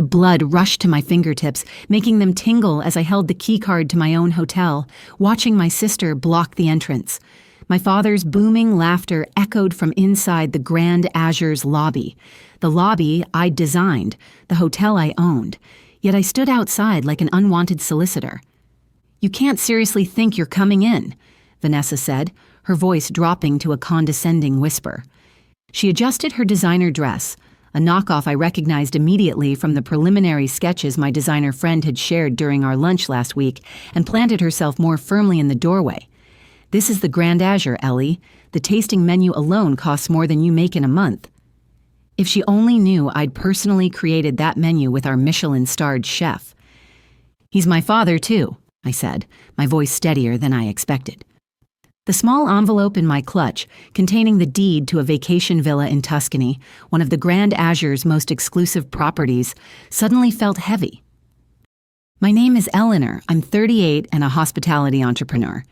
The blood rushed to my fingertips, making them tingle as I held the keycard to my own hotel, watching my sister block the entrance. My father's booming laughter echoed from inside the Grand Azure's lobby. The lobby I'd designed, the hotel I owned. Yet I stood outside like an unwanted solicitor. "You can't seriously think you're coming in," Vanessa said, her voice dropping to a condescending whisper. She adjusted her designer dress, a knockoff I recognized immediately from the preliminary sketches my designer friend had shared during our lunch last week, and planted herself more firmly in the doorway. "This is the Grand Azure, Ellie. The tasting menu alone costs more than you make in a month." If she only knew I'd personally created that menu with our Michelin-starred chef. "He's my father, too," I said, my voice steadier than I expected. The small envelope in my clutch, containing the deed to a vacation villa in Tuscany, one of the Grand Azure's most exclusive properties, suddenly felt heavy. "My name is Eleanor. I'm 38 and a hospitality entrepreneur.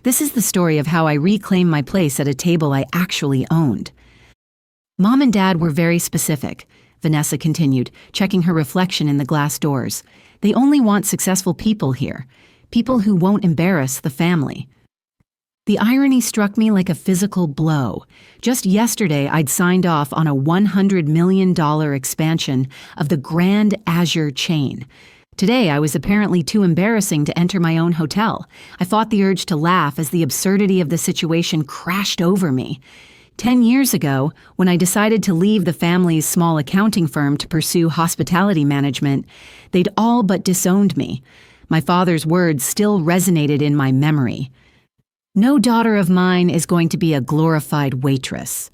This is the story of how I reclaimed my place at a table I actually owned." "Mom and Dad were very specific," Vanessa continued, checking her reflection in the glass doors. "They only want successful people here, people who won't embarrass the family." The irony struck me like a physical blow. Just yesterday, I'd signed off on a $100 million expansion of the Grand Azure chain. Today, I was apparently too embarrassing to enter my own hotel. I fought the urge to laugh as the absurdity of the situation crashed over me. 10 years ago, when I decided to leave the family's small accounting firm to pursue hospitality management, they'd all but disowned me. My father's words still resonated in my memory. "No daughter of mine is going to be a glorified waitress."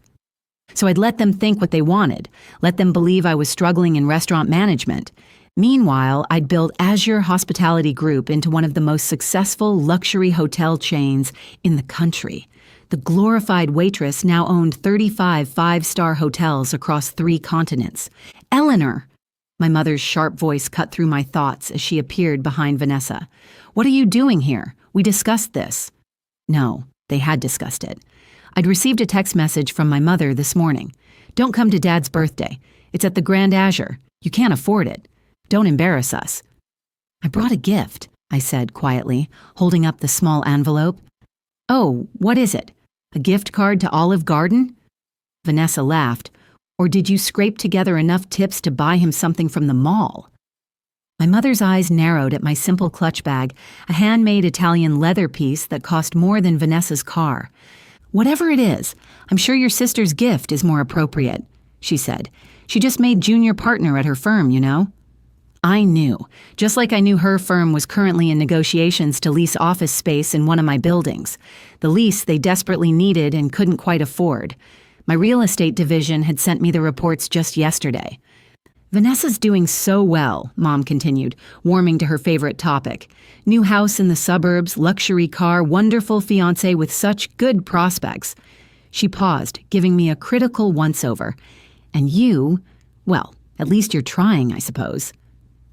So I'd let them think what they wanted, let them believe I was struggling in restaurant management. Meanwhile, I'd built Azure Hospitality Group into one of the most successful luxury hotel chains in the country. The glorified waitress now owned 35 five-star hotels across 3 continents. "Eleanor!" My mother's sharp voice cut through my thoughts as she appeared behind Vanessa. "What are you doing here? We discussed this." No, they had discussed it. I'd received a text message from my mother this morning. "Don't come to Dad's birthday. It's at the Grand Azure. You can't afford it. Don't embarrass us." "I brought a gift," I said quietly, holding up the small envelope. "Oh, what is it? A gift card to Olive Garden?" Vanessa laughed. "Or did you scrape together enough tips to buy him something from the mall?" My mother's eyes narrowed at my simple clutch bag, a handmade Italian leather piece that cost more than Vanessa's car. "Whatever it is, I'm sure your sister's gift is more appropriate," she said. "She just made junior partner at her firm, you know." I knew, just like I knew her firm was currently in negotiations to lease office space in one of my buildings, the lease they desperately needed and couldn't quite afford. My real estate division had sent me the reports just yesterday. "Vanessa's doing so well," Mom continued, warming to her favorite topic. "New house in the suburbs, luxury car, wonderful fiancé with such good prospects." She paused, giving me a critical once-over. "And you, well, at least you're trying, I suppose."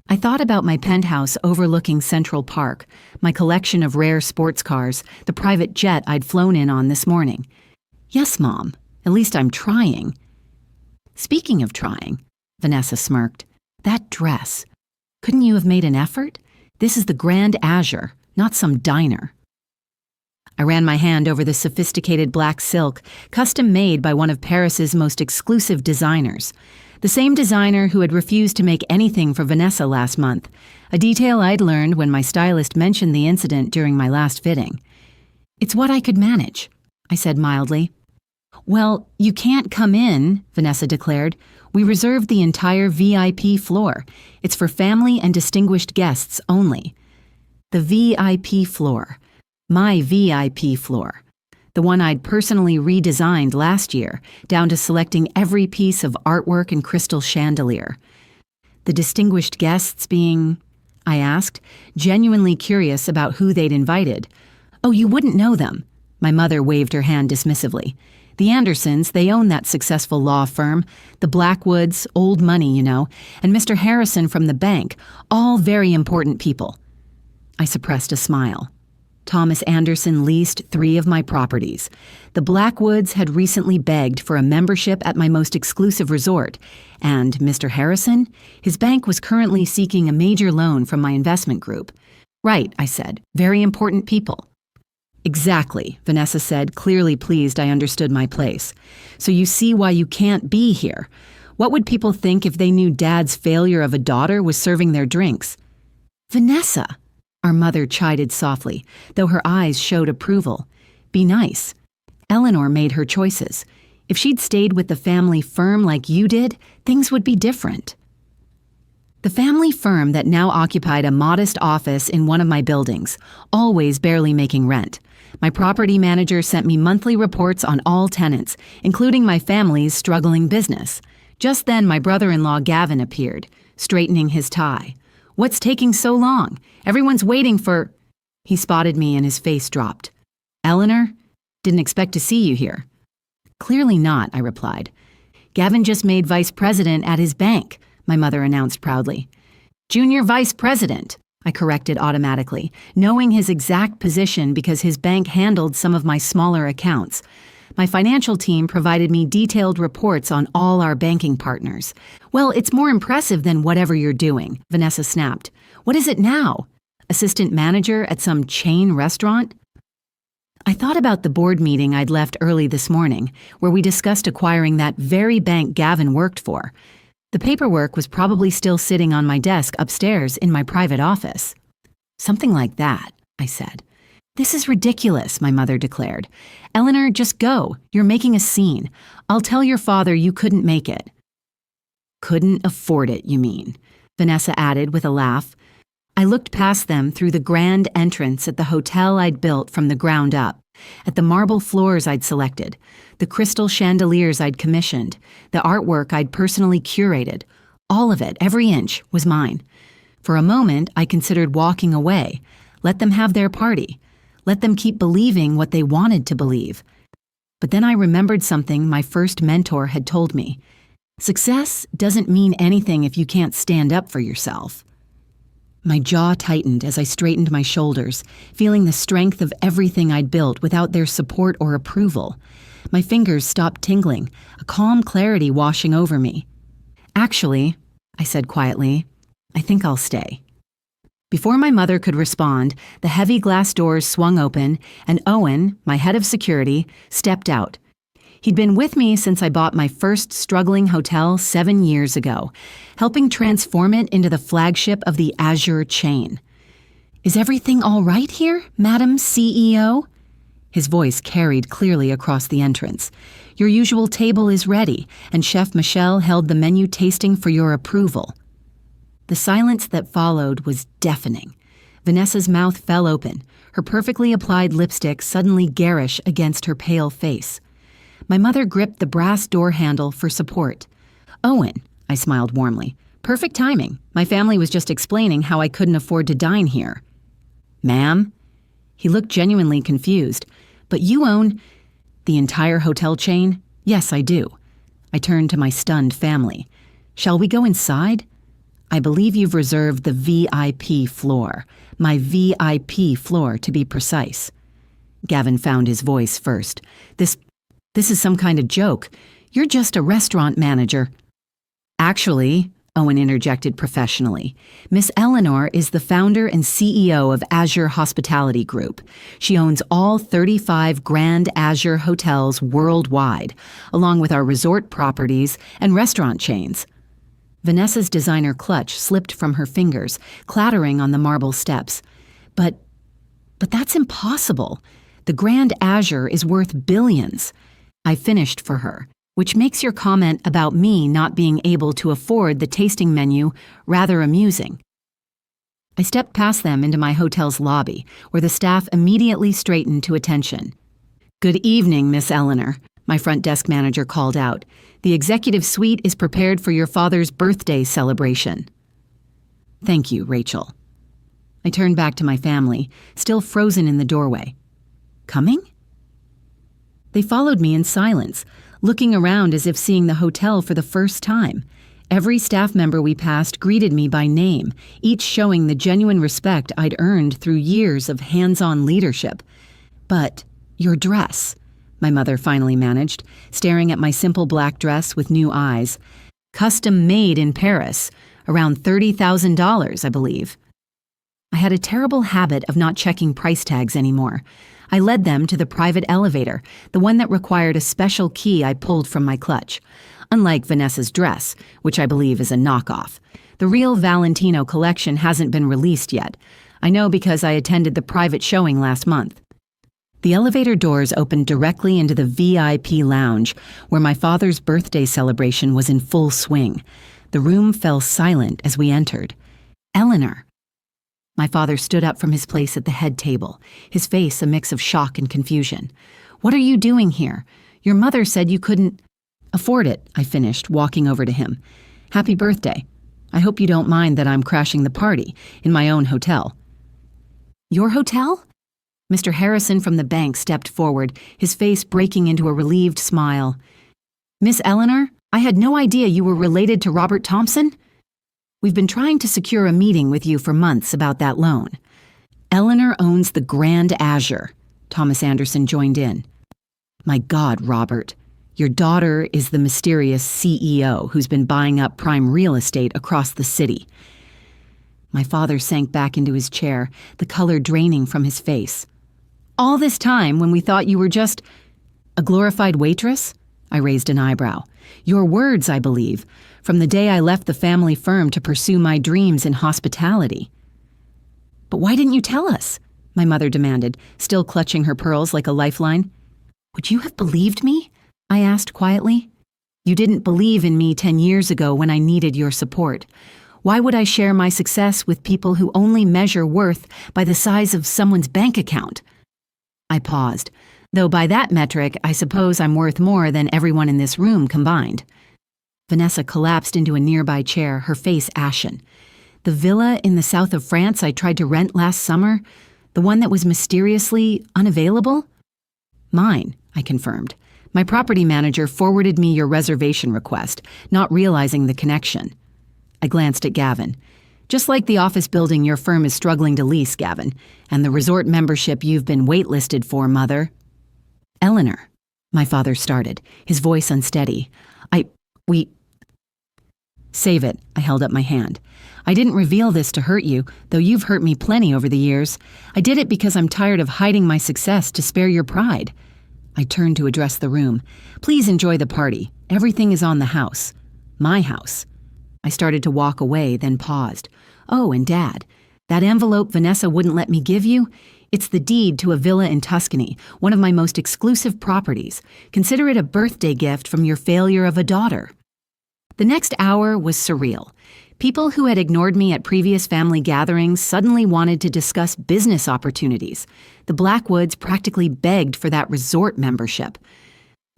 I thought about my penthouse overlooking Central Park, my collection of rare sports cars, the private jet I'd flown in on this morning. "Yes, Mom, at least I'm trying." "Speaking of trying," Vanessa smirked, "that dress. Couldn't you have made an effort? This is the Grand Azure, not some diner." I ran my hand over the sophisticated black silk, custom-made by one of Paris's most exclusive designers. The same designer who had refused to make anything for Vanessa last month, a detail I'd learned when my stylist mentioned the incident during my last fitting. "It's what I could manage," I said mildly. "Well, you can't come in," Vanessa declared. "We reserved the entire VIP floor. It's for family and distinguished guests only." The VIP floor. My VIP floor. The one I'd personally redesigned last year, down to selecting every piece of artwork and crystal chandelier. The distinguished guests being, I asked, genuinely curious about who they'd invited. "Oh, you wouldn't know them." My mother waved her hand dismissively. "The Andersons, they own that successful law firm, the Blackwoods, old money, you know, and Mr. Harrison from the bank, all very important people." I suppressed a smile. Thomas Anderson leased 3 of my properties. The Blackwoods had recently begged for a membership at my most exclusive resort, and Mr. Harrison, his bank was currently seeking a major loan from my investment group. Right, I said. Very important people. Exactly, Vanessa said, clearly pleased I understood my place. So you see why you can't be here. What would people think if they knew Dad's failure of a daughter was serving their drinks? Vanessa, our mother chided softly, though her eyes showed approval. Be nice. Eleanor made her choices. If she'd stayed with the family firm like you did, things would be different. The family firm that now occupied a modest office in one of my buildings, always barely making rent. My property manager sent me monthly reports on all tenants, including my family's struggling business. Just then, my brother-in-law Gavin appeared, straightening his tie. What's taking so long? Everyone's waiting for... He spotted me and his face dropped. Eleanor? Didn't expect to see you here. Clearly not, I replied. Gavin just made vice president at his bank, my mother announced proudly. Junior vice president, I corrected automatically, knowing his exact position because his bank handled some of my smaller accounts. My financial team provided me detailed reports on all our banking partners. Well, it's more impressive than whatever you're doing, Vanessa snapped. What is it now? Assistant manager at some chain restaurant? I thought about the board meeting I'd left early this morning, where we discussed acquiring that very bank Gavin worked for. The paperwork was probably still sitting on my desk upstairs in my private office. Something like that, I said. This is ridiculous, my mother declared. Eleanor, just go. You're making a scene. I'll tell your father you couldn't make it. Couldn't afford it, you mean? Vanessa added with a laugh. I looked past them through the grand entrance at the hotel I'd built from the ground up, at the marble floors I'd selected, the crystal chandeliers I'd commissioned, the artwork I'd personally curated. All of it, every inch, was mine. For a moment, I considered walking away. Let them have their party. Let them keep believing what they wanted to believe. But then I remembered something my first mentor had told me. Success doesn't mean anything if you can't stand up for yourself. My jaw tightened as I straightened my shoulders, feeling the strength of everything I'd built without their support or approval. My fingers stopped tingling, a calm clarity washing over me. Actually, I said quietly, I think I'll stay. Before my mother could respond, the heavy glass doors swung open, and Owen, my head of security, stepped out. He'd been with me since I bought my first struggling hotel 7 years ago, helping transform it into the flagship of the Azure chain. Is everything all right here, Madam CEO? His voice carried clearly across the entrance. Your usual table is ready, and Chef Michelle held the menu tasting for your approval. The silence that followed was deafening. Vanessa's mouth fell open, her perfectly applied lipstick suddenly garish against her pale face. My mother gripped the brass door handle for support. Owen, I smiled warmly. Perfect timing. My family was just explaining how I couldn't afford to dine here. Ma'am? He looked genuinely confused. But you own the entire hotel chain? Yes, I do. I turned to my stunned family. Shall we go inside? I believe you've reserved the VIP floor. My VIP floor, to be precise. Gavin found his voice first. This is some kind of joke. You're just a restaurant manager. Actually, Owen interjected professionally, Miss Eleanor is the founder and CEO of Azure Hospitality Group. She owns all 35 Grand Azure hotels worldwide, along with our resort properties and restaurant chains. Vanessa's designer clutch slipped from her fingers, clattering on the marble steps. But that's impossible. The Grand Azure is worth billions. I finished for her, which makes your comment about me not being able to afford the tasting menu rather amusing. I stepped past them into my hotel's lobby, where the staff immediately straightened to attention. Good evening, Miss Eleanor, my front desk manager called out. The executive suite is prepared for your father's birthday celebration. Thank you, Rachel. I turned back to my family, still frozen in the doorway. Coming? They followed me in silence, looking around as if seeing the hotel for the first time. Every staff member we passed greeted me by name, each showing the genuine respect I'd earned through years of hands-on leadership. But your dress, my mother finally managed, staring at my simple black dress with new eyes. Custom made in Paris, around $30,000, I believe. I had a terrible habit of not checking price tags anymore. I led them to the private elevator, the one that required a special key I pulled from my clutch. Unlike Vanessa's dress, which I believe is a knockoff. The real Valentino collection hasn't been released yet. I know because I attended the private showing last month. The elevator doors opened directly into the VIP lounge, where my father's birthday celebration was in full swing. The room fell silent as we entered. Eleanor. My father stood up from his place at the head table, his face a mix of shock and confusion. What are you doing here? Your mother said you couldn't afford it, I finished, walking over to him. Happy birthday. I hope you don't mind that I'm crashing the party in my own hotel. Your hotel? Mr. Harrison from the bank stepped forward, his face breaking into a relieved smile. Miss Eleanor, I had no idea you were related to Robert Thompson. We've been trying to secure a meeting with you for months about that loan. Eleanor owns the Grand Azure. Thomas Anderson joined in. My God, Robert. Your daughter is the mysterious CEO who's been buying up prime real estate across the city. My father sank back into his chair, the color draining from his face. All this time when we thought you were just a glorified waitress? I raised an eyebrow. Your words, I believe, from the day I left the family firm to pursue my dreams in hospitality. But why didn't you tell us? My mother demanded, still clutching her pearls like a lifeline. Would you have believed me? I asked quietly. You didn't believe in me 10 years ago when I needed your support. Why would I share my success with people who only measure worth by the size of someone's bank account? I paused, though by that metric, I suppose I'm worth more than everyone in this room combined. Vanessa collapsed into a nearby chair, her face ashen. The villa in the south of France I tried to rent last summer, the one that was mysteriously unavailable? Mine, I confirmed. My property manager forwarded me your reservation request, not realizing the connection. I glanced at Gavin. Just like the office building your firm is struggling to lease, Gavin, and the resort membership you've been waitlisted for, Mother. Eleanor, my father started, his voice unsteady. Save it, I held up my hand. I didn't reveal this to hurt you, though you've hurt me plenty over the years. I did it because I'm tired of hiding my success to spare your pride. I turned to address the room. Please enjoy the party. Everything is on the house. My house. I started to walk away, then paused. Oh, and Dad, that envelope Vanessa wouldn't let me give you? It's the deed to a villa in Tuscany, one of my most exclusive properties. Consider it a birthday gift from your failure of a daughter. The next hour was surreal. People who had ignored me at previous family gatherings suddenly wanted to discuss business opportunities. The Blackwoods practically begged for that resort membership.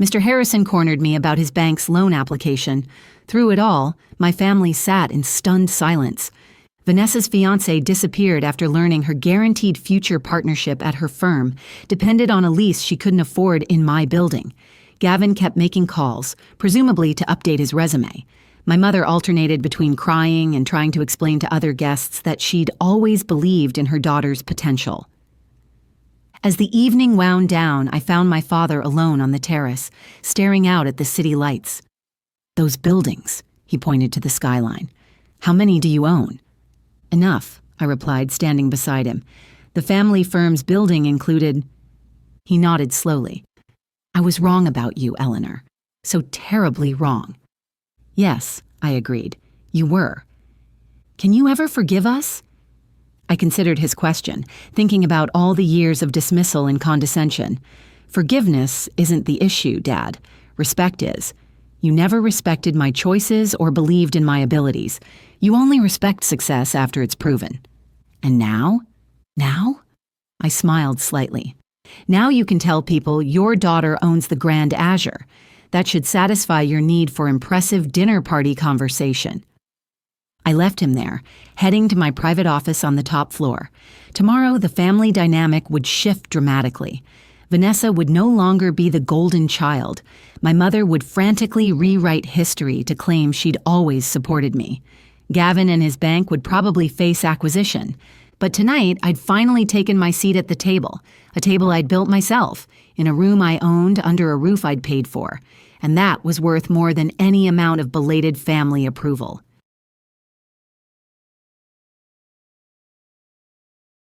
Mr. Harrison cornered me about his bank's loan application. Through it all, my family sat in stunned silence. Vanessa's fiancé disappeared after learning her guaranteed future partnership at her firm depended on a lease she couldn't afford in my building. Gavin kept making calls, presumably to update his resume. My mother alternated between crying and trying to explain to other guests that she'd always believed in her daughter's potential. As the evening wound down, I found my father alone on the terrace, staring out at the city lights. Those buildings, he pointed to the skyline. How many do you own? Enough, I replied, standing beside him. The family firm's building included... He nodded slowly. I was wrong about you, Eleanor. So terribly wrong. Yes, I agreed. You were. Can you ever forgive us? I considered his question, thinking about all the years of dismissal and condescension. Forgiveness isn't the issue, Dad. Respect is. You never respected my choices or believed in my abilities. You only respect success after it's proven. And now? Now? I smiled slightly. Now you can tell people your daughter owns the Grand Azure. That should satisfy your need for impressive dinner party conversation. I left him there, heading to my private office on the top floor. Tomorrow, the family dynamic would shift dramatically. Vanessa would no longer be the golden child. My mother would frantically rewrite history to claim she'd always supported me. Gavin and his bank would probably face acquisition. But tonight, I'd finally taken my seat at the table, a table I'd built myself, in a room I owned under a roof I'd paid for. And that was worth more than any amount of belated family approval.